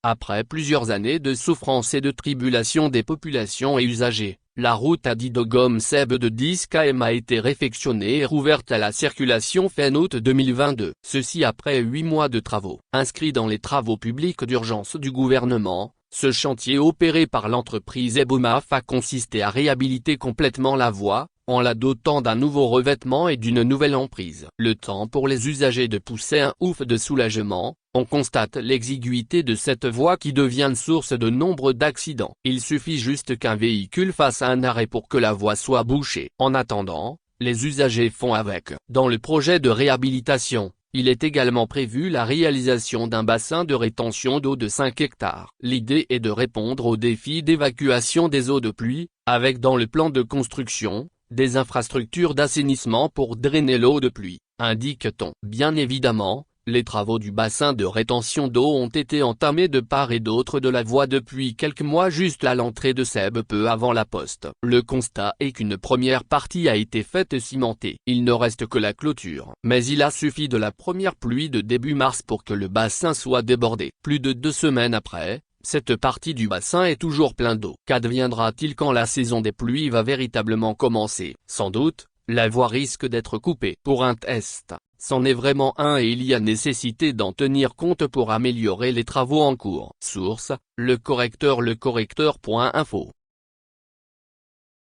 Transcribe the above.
Après plusieurs années de souffrance et de tribulation des populations et usagers, la route Adi-Dogom-Seb de 10 km a été réfectionnée et rouverte à la circulation fin août 2022. Ceci après 8 mois de travaux. Inscrit dans les travaux publics d'urgence du gouvernement, ce chantier opéré par l'entreprise Ebomaf a consisté à réhabiliter complètement la voie, en la dotant d'un nouveau revêtement et d'une nouvelle emprise. Le temps pour les usagers de pousser un ouf de soulagement. On constate l'exiguïté de cette voie qui devient source de nombre d'accidents. Il suffit juste qu'un véhicule fasse un arrêt pour que la voie soit bouchée. En attendant, les usagers font avec. Dans le projet de réhabilitation, il est également prévu la réalisation d'un bassin de rétention d'eau de 5 hectares. L'idée est de répondre au défi d'évacuation des eaux de pluie, avec dans le plan de construction, des infrastructures d'assainissement pour drainer l'eau de pluie, indique-t-on. Bien évidemment, les travaux du bassin de rétention d'eau ont été entamés de part et d'autre de la voie depuis quelques mois juste à l'entrée de Seb peu avant la poste. Le constat est qu'une première partie a été faite et cimentée. Il ne reste que la clôture. Mais il a suffi de la première pluie de début mars pour que le bassin soit débordé. Plus de 2 semaines après, cette partie du bassin est toujours plein d'eau. Qu'adviendra-t-il quand la saison des pluies va véritablement commencer? Sans doute, la voie risque d'être coupée. Pour un test, c'en est vraiment un et il y a nécessité d'en tenir compte pour améliorer les travaux en cours. Source, Le Correcteur.